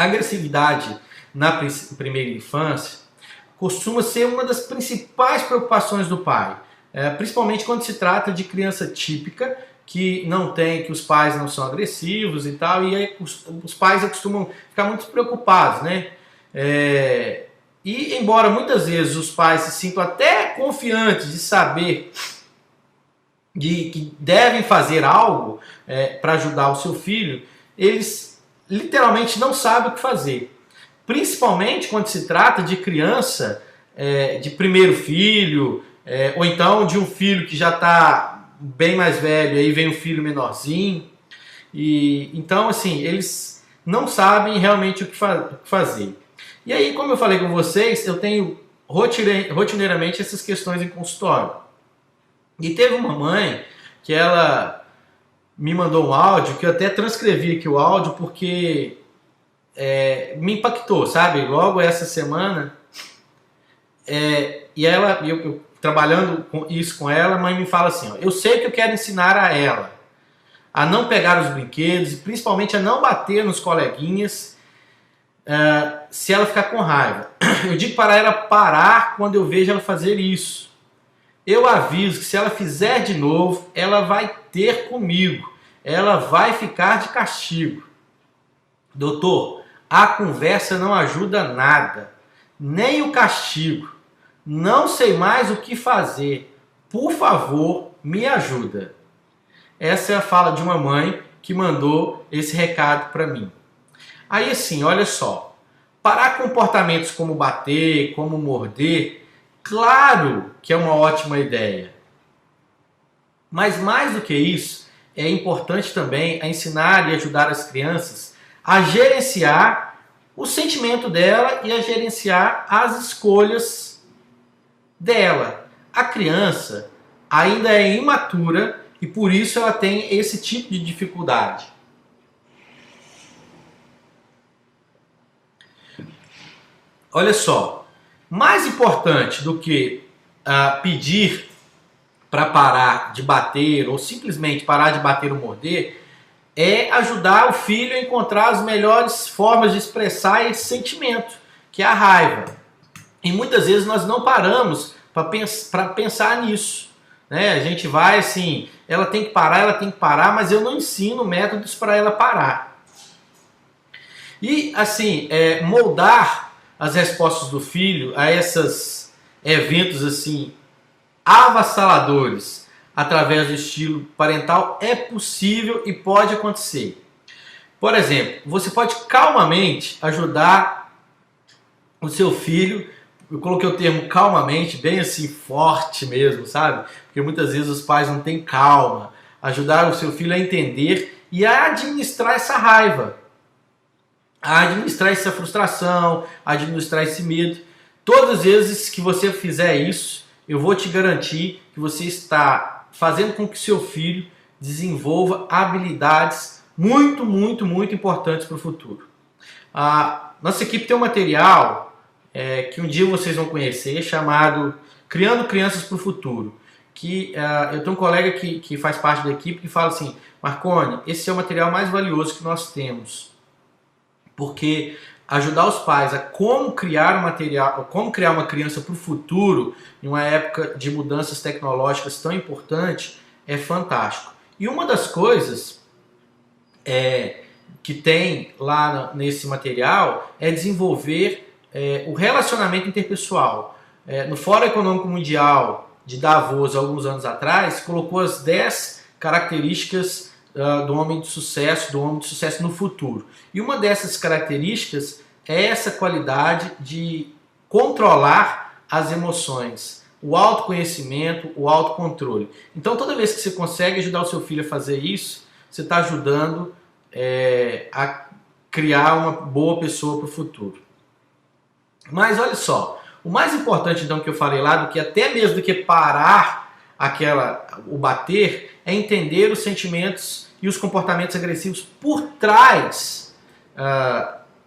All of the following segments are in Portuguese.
A agressividade na primeira infância costuma ser uma das principais preocupações do pai, principalmente quando se trata de criança típica, que os pais não são agressivos e tal, e aí os pais costumam ficar muito preocupados, né? E embora muitas vezes os pais se sintam até confiantes de saber que devem fazer algo para ajudar o seu filho, eles literalmente não sabem o que fazer. Principalmente quando se trata de criança de primeiro filho, ou então de um filho que já está bem mais velho, aí vem um filho menorzinho. Então, assim, eles não sabem realmente o que fazer. E aí, como eu falei com vocês, eu tenho rotineiramente essas questões em consultório. E teve uma mãe que ela me mandou um áudio, que eu até transcrevi aqui o áudio, porque me impactou, sabe? Logo essa semana, e eu trabalhando isso com ela, a mãe me fala assim, ó, eu sei que eu quero ensinar a ela a não pegar os brinquedos, e principalmente a não bater nos coleguinhas, se ela ficar com raiva. Eu digo para ela parar quando eu vejo ela fazer isso. Eu aviso que se ela fizer de novo, ela vai ter comigo. Ela vai ficar de castigo. Doutor, a conversa não ajuda nada. Nem o castigo. Não sei mais o que fazer. Por favor, me ajuda. Essa é a fala de uma mãe que mandou esse recado para mim. Aí assim, olha só. Parar comportamentos como bater, como morder, claro que é uma ótima ideia. Mas mais do que isso, é importante também ensinar e ajudar as crianças a gerenciar o sentimento dela e a gerenciar as escolhas dela. A criança ainda é imatura e por isso ela tem esse tipo de dificuldade. Olha só, mais importante do que pedir para parar de bater ou simplesmente parar de bater ou morder é ajudar o filho a encontrar as melhores formas de expressar esse sentimento, que é a raiva. E muitas vezes nós não paramos para pensar nisso. Né? A gente vai assim, ela tem que parar, mas eu não ensino métodos para ela parar. E assim, moldar as respostas do filho a esses eventos assim avassaladores através do estilo parental é possível e pode acontecer. Por exemplo, você pode calmamente ajudar o seu filho, eu coloquei o termo calmamente, bem assim forte mesmo, sabe? Porque muitas vezes os pais não têm calma. Ajudar o seu filho a entender e a administrar essa raiva, a administrar essa frustração, a administrar esse medo. Todas as vezes que você fizer isso, eu vou te garantir que você está fazendo com que seu filho desenvolva habilidades muito, muito, muito importantes para o futuro. A nossa equipe tem um material que um dia vocês vão conhecer, chamado Criando Crianças para o Futuro. Que eu tenho um colega que faz parte da equipe que fala assim, Marconi, esse é o material mais valioso que nós temos. Porque ajudar os pais a como criar uma criança para o futuro, em uma época de mudanças tecnológicas tão importante, é fantástico. E uma das coisas que tem lá nesse material é desenvolver o relacionamento interpessoal. No Fórum Econômico Mundial de Davos, alguns anos atrás, colocou as 10 características do homem de sucesso no futuro. E uma dessas características é essa qualidade de controlar as emoções, o autoconhecimento, o autocontrole. Então, toda vez que você consegue ajudar o seu filho a fazer isso, você está ajudando a criar uma boa pessoa para o futuro. Mas olha só, o mais importante então que eu falei lá, até mesmo do que parar o bater, é entender os sentimentos e os comportamentos agressivos por trás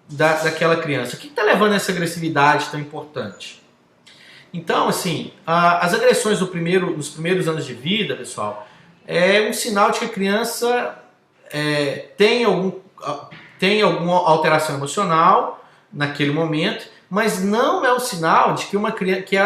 daquela criança. O que está levando a essa agressividade tão importante? Então, assim, as agressões nos primeiros anos de vida, pessoal, é um sinal de que a criança tem tem alguma alteração emocional naquele momento, mas não é um sinal de que é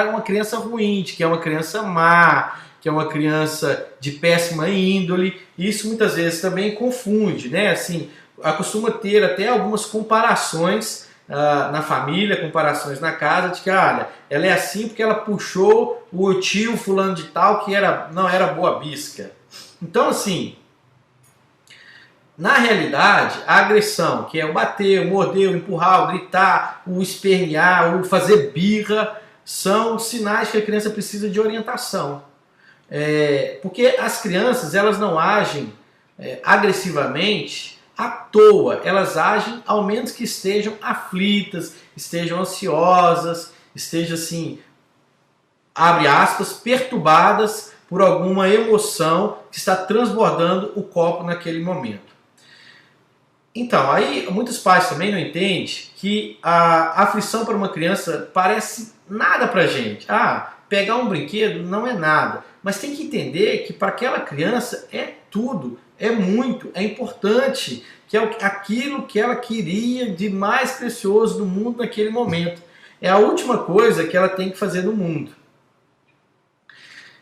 uma criança ruim, de que é uma criança má, que é uma criança de péssima índole. Isso muitas vezes também confunde, né? Assim, costuma ter até algumas comparações na família, comparações na casa, de que, olha, ela é assim porque ela puxou o tio fulano de tal que não era boa bisca. Então, assim, na realidade, a agressão, que é o bater, o morder, o empurrar, o gritar, o espernear, o fazer birra, são sinais que a criança precisa de orientação. Porque as crianças, elas não agem agressivamente à toa, elas agem ao menos que estejam aflitas, estejam ansiosas, estejam assim, abre aspas, perturbadas por alguma emoção que está transbordando o copo naquele momento. Então, aí muitos pais também não entendem que a aflição para uma criança parece nada para a gente. Pegar um brinquedo não é nada. Mas tem que entender que para aquela criança é tudo, é muito, é importante, que é aquilo que ela queria de mais precioso do mundo naquele momento. É a última coisa que ela tem que fazer no mundo.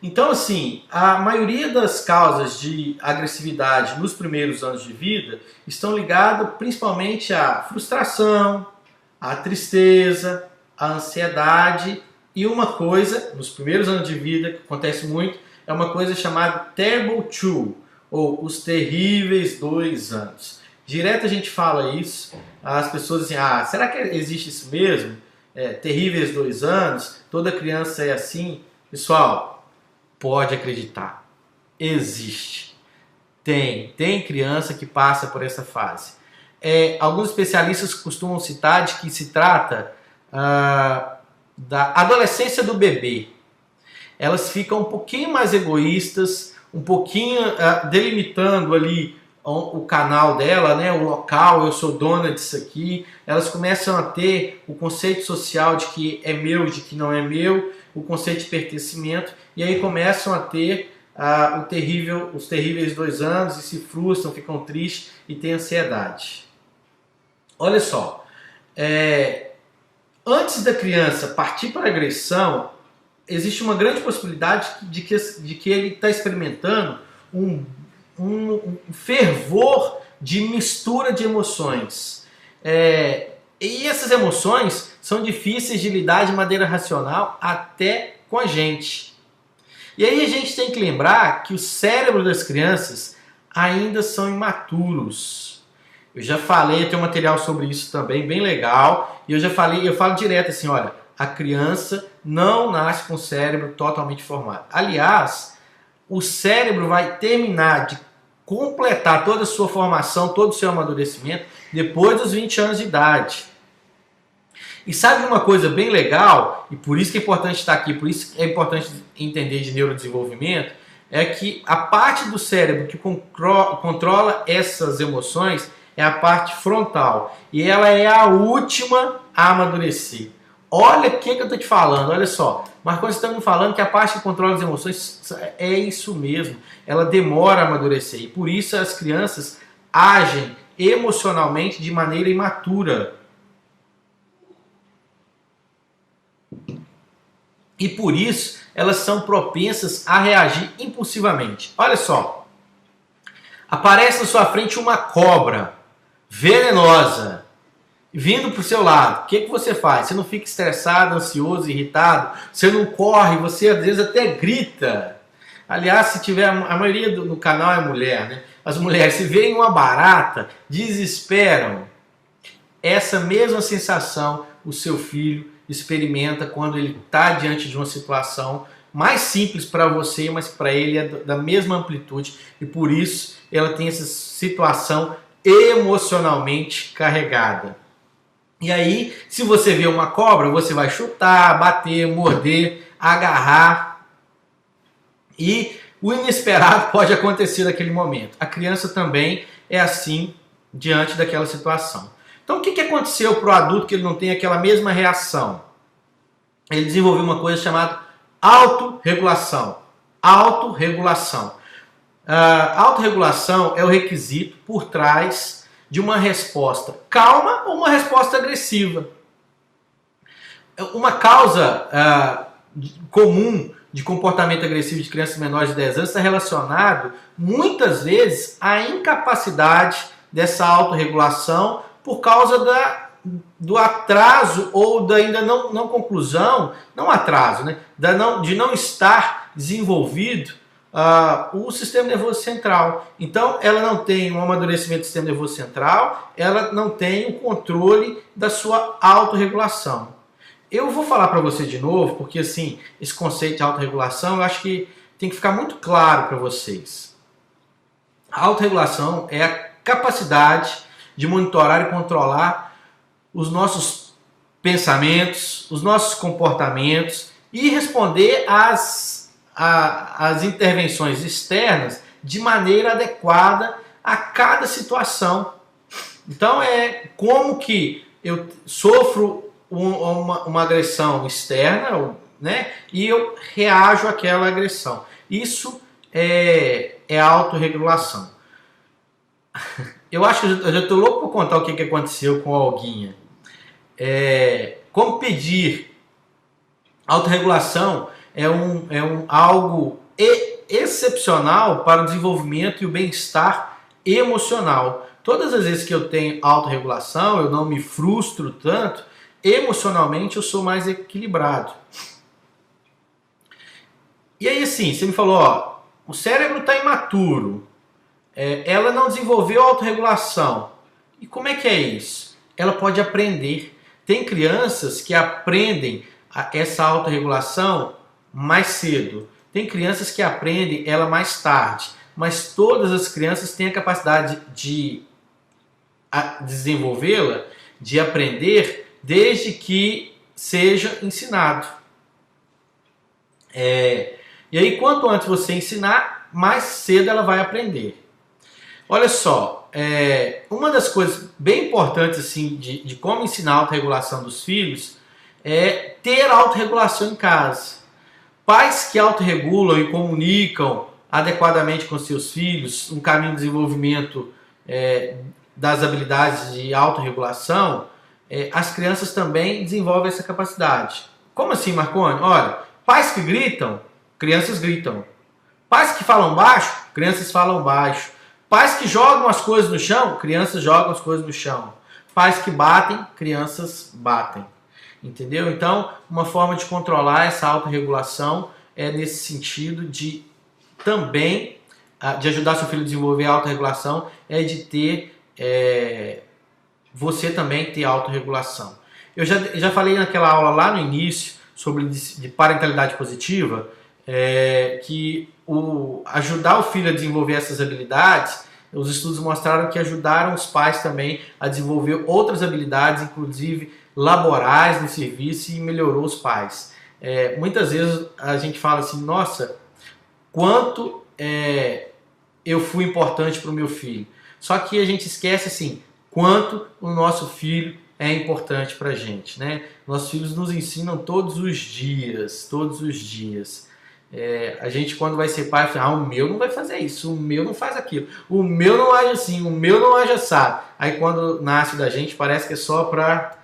Então, assim, a maioria das causas de agressividade nos primeiros anos de vida estão ligadas principalmente à frustração, à tristeza, à ansiedade e uma coisa, nos primeiros anos de vida, que acontece muito, é uma coisa chamada Terrible Two, ou os terríveis 2 anos. Direto a gente fala isso, as pessoas dizem, será que existe isso mesmo? Terríveis 2 anos, toda criança é assim? Pessoal, pode acreditar, existe. Tem criança que passa por essa fase. Alguns especialistas costumam citar de que se trata da adolescência do bebê. Elas ficam um pouquinho mais egoístas, um pouquinho delimitando ali o canal dela, né, o local, eu sou dona disso aqui. Elas começam a ter o conceito social de que é meu, de que não é meu, o conceito de pertencimento, e aí começam a ter os terríveis 2 anos e se frustram, ficam tristes e têm ansiedade. Olha só, antes da criança partir para a agressão, existe uma grande possibilidade de que ele está experimentando um fervor de mistura de emoções. E essas emoções são difíceis de lidar de maneira racional até com a gente. E aí a gente tem que lembrar que o cérebro das crianças ainda são imaturos. Eu já falei, eu tenho um material sobre isso também, bem legal. E eu falo direto assim, olha, a criança não nasce com o cérebro totalmente formado. Aliás, o cérebro vai terminar de completar toda a sua formação, todo o seu amadurecimento, depois dos 20 anos de idade. E sabe uma coisa bem legal, e por isso que é importante estar aqui, por isso que é importante entender de neurodesenvolvimento, é que a parte do cérebro que controla essas emoções é a parte frontal. E ela é a última a amadurecer. Olha o que eu estou te falando, olha só. Marcos, estamos falando que a parte que controla as emoções é isso mesmo. Ela demora a amadurecer. E por isso as crianças agem emocionalmente de maneira imatura. E por isso elas são propensas a reagir impulsivamente. Olha só. Aparece na sua frente uma cobra venenosa vindo para o seu lado. O que você faz? Você não fica estressado, ansioso, irritado? Você não corre, você às vezes até grita. Aliás, se tiver, a maioria do canal é mulher, né? As mulheres, se veem uma barata, desesperam. Essa mesma sensação o seu filho experimenta quando ele está diante de uma situação mais simples para você, mas para ele é da mesma amplitude. E por isso ela tem essa situação emocionalmente carregada. E aí, se você vê uma cobra, você vai chutar, bater, morder, agarrar. E o inesperado pode acontecer naquele momento. A criança também é assim diante daquela situação. Então, o que aconteceu para o adulto que ele não tem aquela mesma reação? Ele desenvolveu uma coisa chamada autorregulação. Autorregulação. Autorregulação é o requisito por trás de uma resposta calma ou uma resposta agressiva. Uma causa comum de comportamento agressivo de crianças menores de 10 anos está relacionado muitas vezes à incapacidade dessa autorregulação por causa do atraso ou da ainda não conclusão, não atraso, né? De não estar desenvolvido o sistema nervoso central. Então, ela não tem um amadurecimento do sistema nervoso central, ela não tem o controle da sua autorregulação. Eu vou falar para você de novo, porque assim, esse conceito de autorregulação, eu acho que tem que ficar muito claro para vocês. A autorregulação é a capacidade de monitorar e controlar os nossos pensamentos, os nossos comportamentos e responder às intervenções externas de maneira adequada a cada situação. Então é como que eu sofro uma agressão externa, né, e eu reajo àquela agressão. Isso é autorregulação. Eu acho que eu já estou louco para contar o que aconteceu com a Olguinha. Como pedir autorregulação é algo excepcional para o desenvolvimento e o bem-estar emocional. Todas as vezes que eu tenho autorregulação, eu não me frustro tanto, emocionalmente eu sou mais equilibrado. E aí assim, você me falou, o cérebro está imaturo, ela não desenvolveu autorregulação. E como é que é isso? Ela pode aprender. Tem crianças que aprendem essa autorregulação mais cedo. Tem crianças que aprendem ela mais tarde. Mas todas as crianças têm a capacidade de desenvolvê-la, de aprender, desde que seja ensinado. E aí, quanto antes você ensinar, mais cedo ela vai aprender. Olha só, uma das coisas bem importantes assim, de como ensinar a autorregulação dos filhos é ter autorregulação em casa. Pais que autorregulam e comunicam adequadamente com seus filhos um caminho de desenvolvimento das habilidades de autorregulação, as crianças também desenvolvem essa capacidade. Como assim, Marconi? Olha, pais que gritam, crianças gritam. Pais que falam baixo, crianças falam baixo. Pais que jogam as coisas no chão, crianças jogam as coisas no chão. Pais que batem, crianças batem. Entendeu? Então, uma forma de controlar essa autorregulação é nesse sentido de também, de ajudar seu filho a desenvolver a autorregulação, é de ter... você também ter autorregulação. Eu já falei naquela aula lá no início sobre de parentalidade positiva, que ajudar o filho a desenvolver essas habilidades, os estudos mostraram que ajudaram os pais também a desenvolver outras habilidades, inclusive laborais no serviço, e melhorou os pais. Muitas vezes a gente fala assim, nossa, quanto eu fui importante para o meu filho. Só que a gente esquece assim, quanto o nosso filho é importante para a gente, né? Nossos filhos nos ensinam todos os dias, todos os dias. A gente quando vai ser pai, fala, o meu não vai fazer isso, o meu não faz aquilo, o meu não age assim, o meu não age assado. Aí quando nasce da gente parece que é só para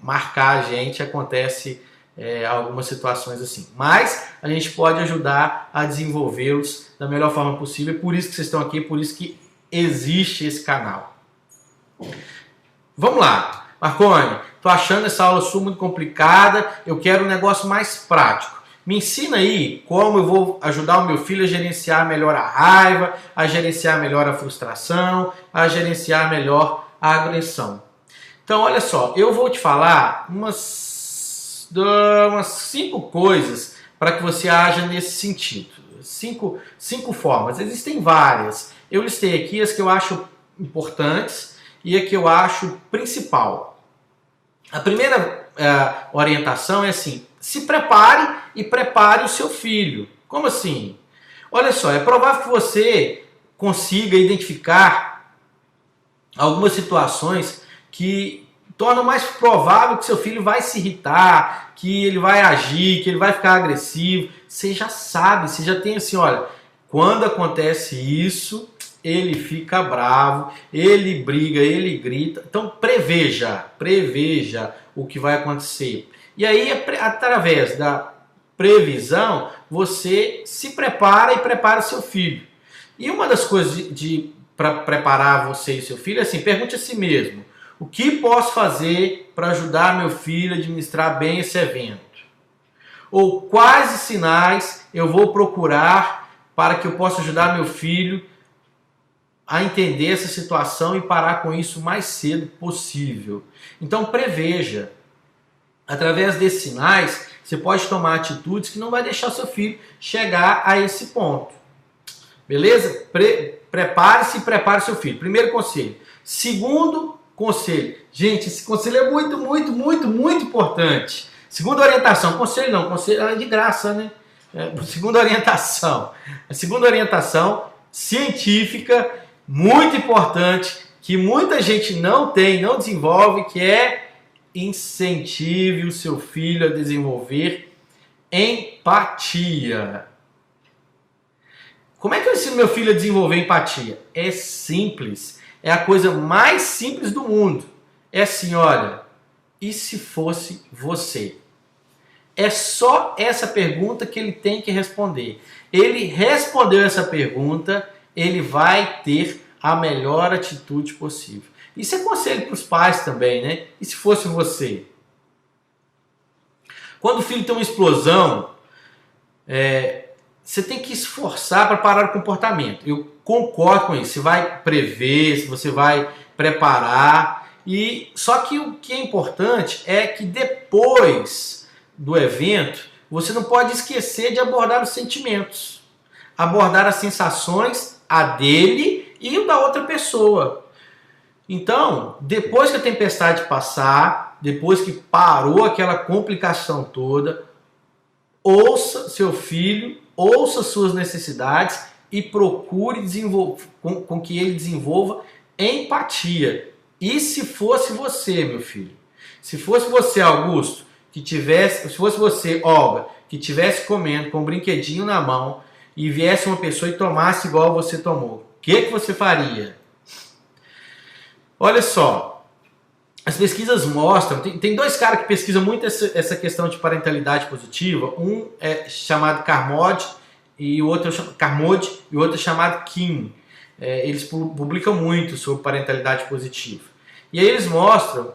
marcar a gente, acontece algumas situações assim. Mas a gente pode ajudar a desenvolvê-los da melhor forma possível, por isso que vocês estão aqui, por isso que existe esse canal. Vamos lá, Marconi, tô achando essa aula sua muito complicada, eu quero um negócio mais prático. Me ensina aí como eu vou ajudar o meu filho a gerenciar melhor a raiva, a gerenciar melhor a frustração, a gerenciar melhor a agressão. Então, olha só, eu vou te falar umas 5 coisas para que você haja nesse sentido. Cinco formas, existem várias. Eu listei aqui as que eu acho importantes e a que eu acho principal. A primeira orientação é assim, se prepare e prepare o seu filho. Como assim? Olha só, é provável que você consiga identificar algumas situações que tornam mais provável que seu filho vai se irritar, que ele vai agir, que ele vai ficar agressivo. Você já sabe, você já tem assim, olha, quando acontece isso, ele fica bravo, ele briga, ele grita. Então preveja o que vai acontecer. E aí, através da previsão, você se prepara e prepara seu filho. E uma das coisas para preparar você e seu filho é assim, pergunte a si mesmo, o que posso fazer para ajudar meu filho a administrar bem esse evento? Ou quais sinais eu vou procurar para que eu possa ajudar meu filho a entender essa situação e parar com isso o mais cedo possível? Então preveja. Através desses sinais, você pode tomar atitudes que não vai deixar seu filho chegar a esse ponto. Beleza? Prepare-se e prepare seu filho. Primeiro conselho. Segundo conselho. Gente, esse conselho é muito importante. Segunda orientação. Conselho não, conselho é de graça, né? Segunda orientação. A segunda orientação científica, muito importante, que muita gente não tem, não desenvolve, que é incentive o seu filho a desenvolver empatia. Como é que eu ensino meu filho a desenvolver empatia? É simples. É a coisa mais simples do mundo. É assim, olha, e se fosse você? É só essa pergunta que ele tem que responder. Ele respondeu essa pergunta, ele vai ter a melhor atitude possível. Isso é conselho para os pais também, né? E se fosse você? Quando o filho tem uma explosão, você tem que esforçar para parar o comportamento. Eu concordo com isso. Você vai prever, você vai preparar. Só que o que é importante é que depois do evento, você não pode esquecer de abordar os sentimentos. Abordar as sensações, a dele e o da outra pessoa. Então, depois que a tempestade passar, depois que parou aquela complicação toda, ouça seu filho, ouça suas necessidades e procure com que ele desenvolva empatia. E se fosse você, meu filho? Se fosse você, Augusto, se fosse você, Olga, que estivesse comendo com um brinquedinho na mão e viesse uma pessoa e tomasse igual você tomou, o que você faria? Olha só, as pesquisas mostram, tem dois caras que pesquisam muito essa questão de parentalidade positiva, um é chamado Carmody e o outro é chamado Kim. Eles publicam muito sobre parentalidade positiva. E aí eles mostram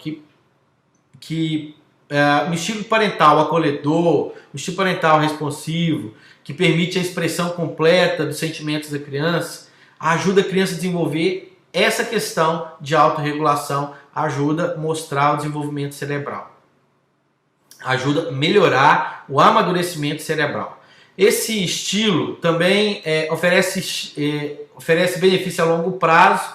que um estilo parental acolhedor, um estilo parental responsivo, que permite a expressão completa dos sentimentos da criança, ajuda a criança a desenvolver essa questão de autorregulação, ajuda a mostrar o desenvolvimento cerebral. Ajuda a melhorar o amadurecimento cerebral. Esse estilo também oferece benefício a longo prazo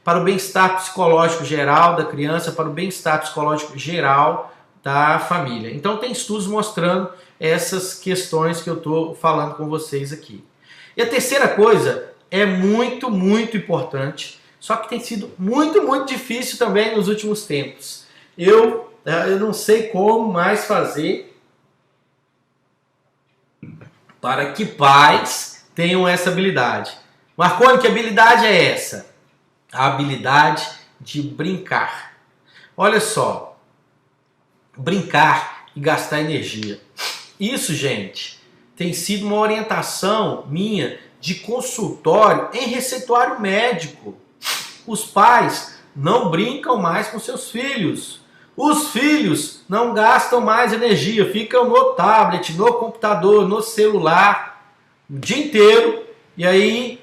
para o bem-estar psicológico geral da criança, para o bem-estar psicológico geral da família. Então tem estudos mostrando essas questões que eu estou falando com vocês aqui. E a terceira coisa é muito importante, só que tem sido muito difícil também nos últimos tempos. Eu não sei como mais fazer para que pais tenham essa habilidade. Marconi, que habilidade é essa? A habilidade de brincar. Olha só, brincar e gastar energia. Isso, gente, tem sido uma orientação minha de consultório em receituário médico. Os pais não brincam mais com seus filhos. Os filhos não gastam mais energia, ficam no tablet, no computador, no celular o dia inteiro. E aí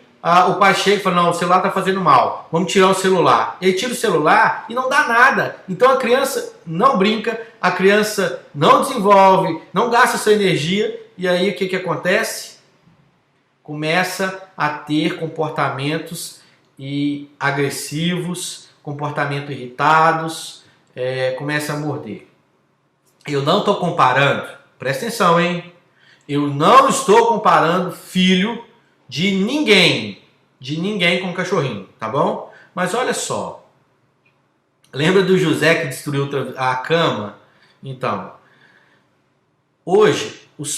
o pai chega e fala, não, o celular está fazendo mal, vamos tirar o celular. Ele tira o celular e não dá nada. Então a criança não brinca, a criança não desenvolve, não gasta sua energia. E aí o que acontece? Começa a ter comportamentos agressivos, comportamentos irritados, começa a morder. Eu não estou comparando, presta atenção, hein? Eu não estou comparando filho de ninguém com cachorrinho, tá bom? Mas olha só, lembra do José que destruiu a cama? Então, hoje os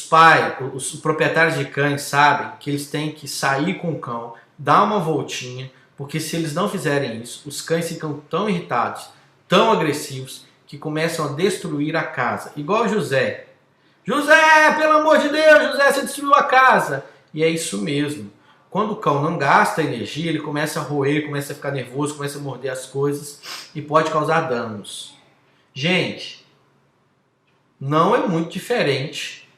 proprietários de cães sabem que eles têm que sair com o cão, dá uma voltinha, porque se eles não fizerem isso, os cães ficam tão irritados, tão agressivos, que começam a destruir a casa. Igual o José. José, pelo amor de Deus, José, você destruiu a casa. E é isso mesmo. Quando o cão não gasta energia, ele começa a roer, começa a ficar nervoso, começa a morder as coisas e pode causar danos. Gente, não é muito diferente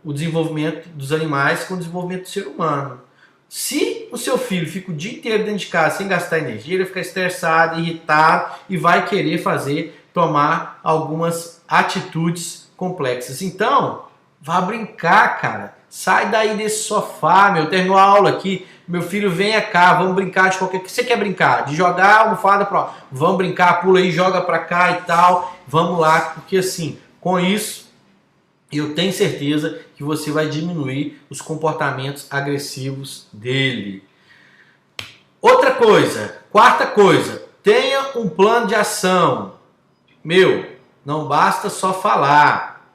o desenvolvimento dos animais com o desenvolvimento do ser humano. Se o seu filho fica o dia inteiro dentro de casa sem gastar energia, ele vai ficar estressado, irritado e vai querer tomar algumas atitudes complexas. Então, vá brincar, cara. Sai daí desse sofá, meu. Terminou a aula aqui. Meu filho, venha cá, vamos brincar de qualquer... O que você quer brincar? De jogar a almofada pro... Vamos brincar, pula aí, joga pra cá e tal. Vamos lá, porque assim, com isso, eu tenho certeza que você vai diminuir os comportamentos agressivos dele. Outra coisa, quarta coisa, tenha um plano de ação. Meu, não basta só falar.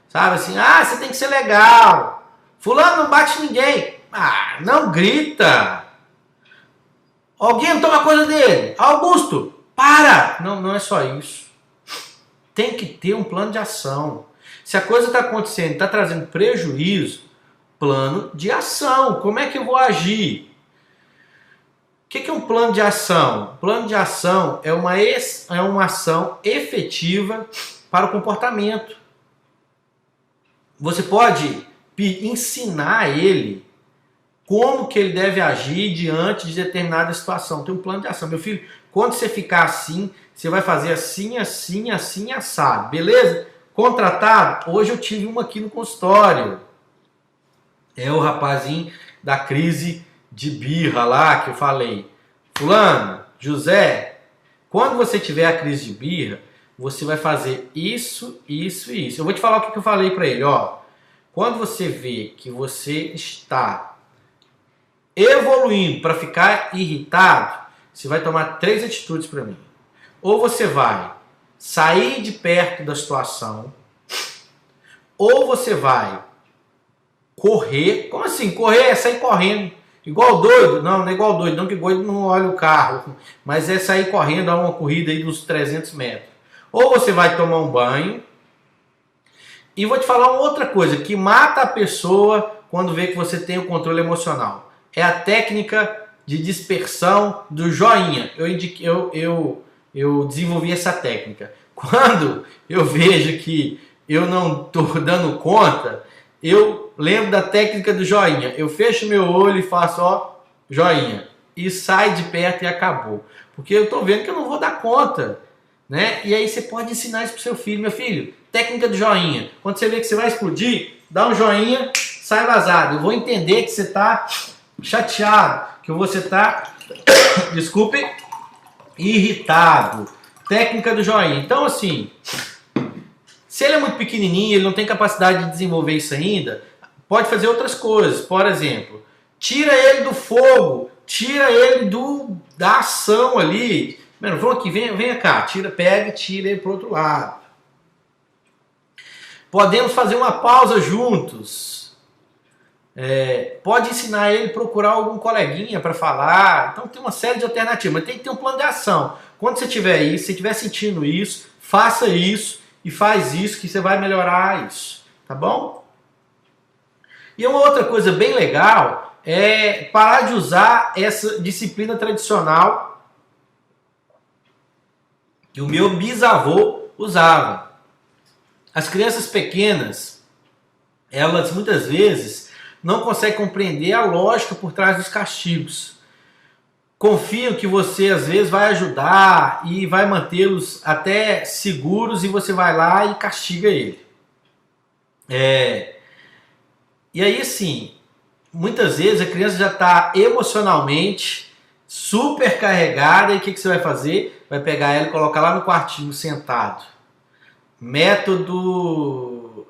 Sabe assim, você tem que ser legal. Fulano não bate ninguém. Não grita. Alguém toma coisa dele. Augusto, para. Não é só isso. Tem que ter um plano de ação. Se a coisa está acontecendo, está trazendo prejuízo, plano de ação. Como é que eu vou agir? O que é um plano de ação? Plano de ação é uma ação efetiva para o comportamento. Você pode ensinar ele como que ele deve agir diante de determinada situação. Tem um plano de ação. Meu filho, quando você ficar assim, você vai fazer assim, assim, assim, assado. Beleza? Contratado? Hoje eu tive uma aqui no consultório. É o rapazinho da crise de birra lá que eu falei. Fulano, José, quando você tiver a crise de birra, você vai fazer isso, isso e isso. Eu vou te falar o que eu falei para ele, ó. Quando você vê que você está evoluindo para ficar irritado, você vai tomar 3 atitudes para mim. Ou você vai sair de perto da situação, ou você vai correr. Como assim? Correr é sair correndo. Igual doido? Não é igual doido. Não, que doido não olha o carro. Mas é sair correndo, dar uma corrida aí dos 300 metros. Ou você vai tomar um banho. E vou te falar uma outra coisa que mata a pessoa quando vê que você tem o controle emocional. É a técnica de dispersão do joinha. Eu desenvolvi essa técnica. Quando eu vejo que eu não estou dando conta, eu lembro da técnica do joinha. Eu fecho meu olho e faço, ó, joinha. E sai de perto e acabou. Porque eu estou vendo que eu não vou dar conta. Né? E aí você pode ensinar isso para o seu filho. Meu filho, técnica do joinha. Quando você vê que você vai explodir, dá um joinha, sai vazado. Eu vou entender que você está chateado, que você está, desculpe, irritado. Técnica do joinha. Então, assim, se ele é muito pequenininho, ele não tem capacidade de desenvolver isso ainda, pode fazer outras coisas. Por exemplo, tira ele do fogo, tira ele da ação ali. Mano, vamos aqui, venha cá, pega e tira ele para o outro lado. Podemos fazer uma pausa juntos. Pode ensinar ele a procurar algum coleguinha para falar. Então tem uma série de alternativas, mas tem que ter um plano de ação. Quando você tiver isso, se estiver sentindo isso, faça isso e faz isso que você vai melhorar isso, tá bom? E uma outra coisa bem legal é parar de usar essa disciplina tradicional que o meu bisavô usava. As crianças pequenas, elas muitas vezes não conseguem compreender a lógica por trás dos castigos. Confiam que você às vezes vai ajudar e vai mantê-los até seguros e você vai lá e castiga ele. E aí assim, muitas vezes a criança já está emocionalmente super carregada e o que você vai fazer? Vai pegar ela e colocar lá no quartinho sentado. Método...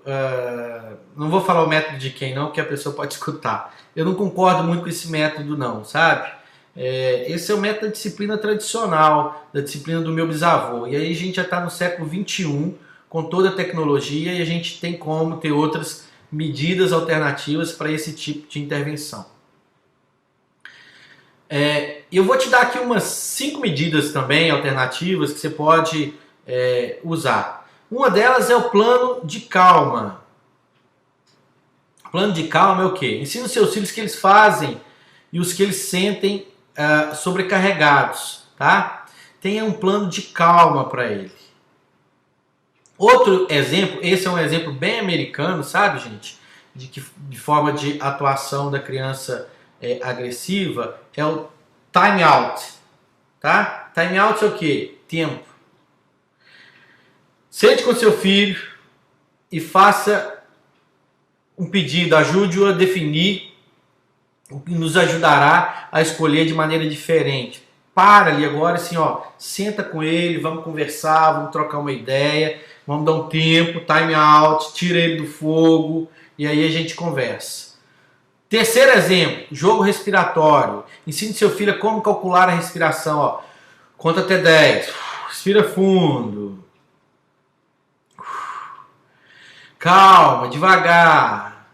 não vou falar o método de quem não, porque a pessoa pode escutar. Eu não concordo muito com esse método não, sabe? Esse é o método da disciplina tradicional, da disciplina do meu bisavô. E aí a gente já está no século XXI, com toda a tecnologia, e a gente tem como ter outras medidas alternativas para esse tipo de intervenção. Eu vou te dar aqui umas 5 medidas também alternativas que você pode usar. Uma delas é o plano de calma. O plano de calma é o quê? Ensina os seus filhos o que eles fazem e os que eles sentem sobrecarregados, tá? Tenha um plano de calma para ele. Outro exemplo, esse é um exemplo bem americano, sabe, gente? De forma de atuação da criança agressiva, é o time out, tá? Time out é o quê? Tempo. Sente com seu filho e faça um pedido, ajude-o a definir o que nos ajudará a escolher de maneira diferente. Para ali agora, assim, ó, senta com ele, vamos conversar, vamos trocar uma ideia, vamos dar um tempo, time out, tira ele do fogo e aí a gente conversa. Terceiro exemplo, jogo respiratório. Ensine seu filho a como calcular a respiração, ó. Conta até 10, respira fundo. Calma, devagar.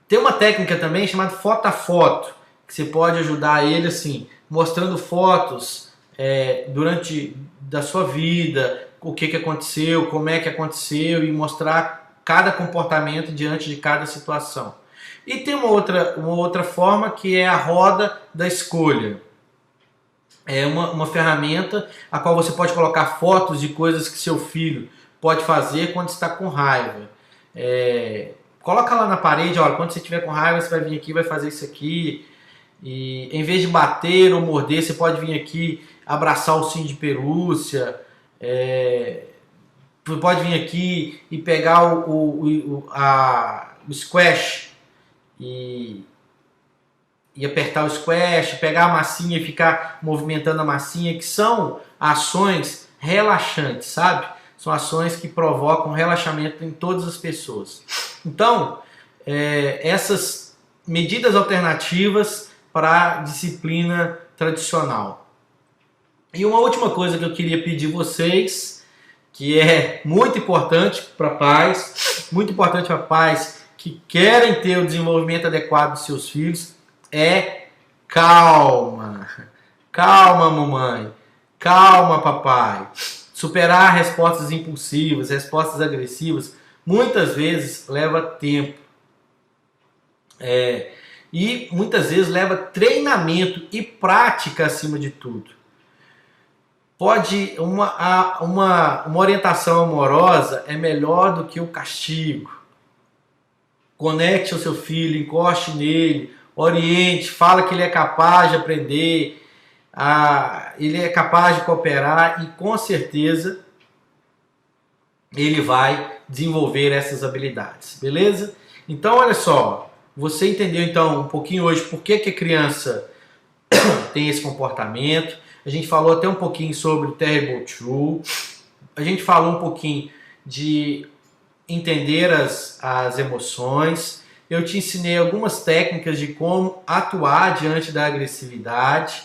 Tem uma técnica também chamada foto a foto, que você pode ajudar ele assim, mostrando fotos durante da sua vida, o que aconteceu, como é que aconteceu e mostrar cada comportamento diante de cada situação. E tem uma outra forma que é a roda da escolha. É uma ferramenta a qual você pode colocar fotos de coisas que seu filho pode fazer quando está com raiva. Coloca lá na parede, olha, quando você estiver com raiva, você vai vir aqui e vai fazer isso aqui. E em vez de bater ou morder, você pode vir aqui abraçar o ursinho de pelúcia. Você pode vir aqui e pegar o squash e apertar o squash, pegar a massinha e ficar movimentando a massinha, que são ações relaxantes, sabe? São ações que provocam relaxamento em todas as pessoas. Então, essas medidas alternativas para a disciplina tradicional. E uma última coisa que eu queria pedir vocês, que é muito importante para pais, que querem ter o desenvolvimento adequado dos seus filhos, é calma. Calma, mamãe. Calma, papai. Superar respostas impulsivas, respostas agressivas, muitas vezes leva tempo. E muitas vezes leva treinamento e prática acima de tudo. Uma orientação amorosa é melhor do que o castigo. Conecte ao seu filho, encoste nele, oriente, fala que ele é capaz de aprender, ele é capaz de cooperar e com certeza ele vai desenvolver essas habilidades, beleza? Então olha só, você entendeu então um pouquinho hoje por que a criança tem esse comportamento. A gente falou até um pouquinho sobre o Terrible True, a gente falou um pouquinho de entender as emoções. Eu te ensinei algumas técnicas de como atuar diante da agressividade.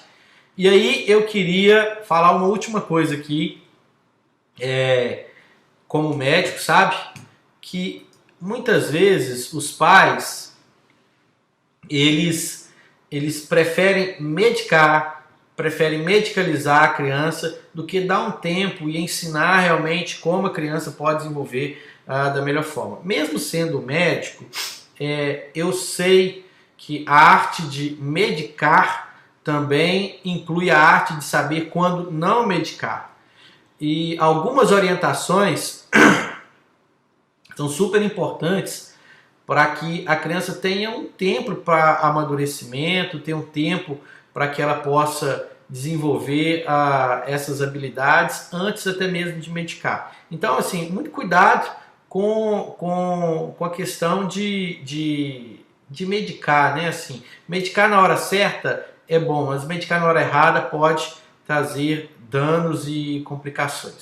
E aí eu queria falar uma última coisa aqui, como médico, sabe? Que muitas vezes os pais, eles preferem medicalizar a criança do que dar um tempo e ensinar realmente como a criança pode desenvolver da melhor forma. Mesmo sendo médico, eu sei que a arte de medicar também inclui a arte de saber quando não medicar. E algumas orientações são super importantes para que a criança tenha um tempo para amadurecimento, tenha um tempo para que ela possa desenvolver essas habilidades antes até mesmo de medicar. Então, assim, muito cuidado com a questão de medicar, né? Assim, medicar na hora certa é bom, mas medicar na hora errada pode trazer danos e complicações.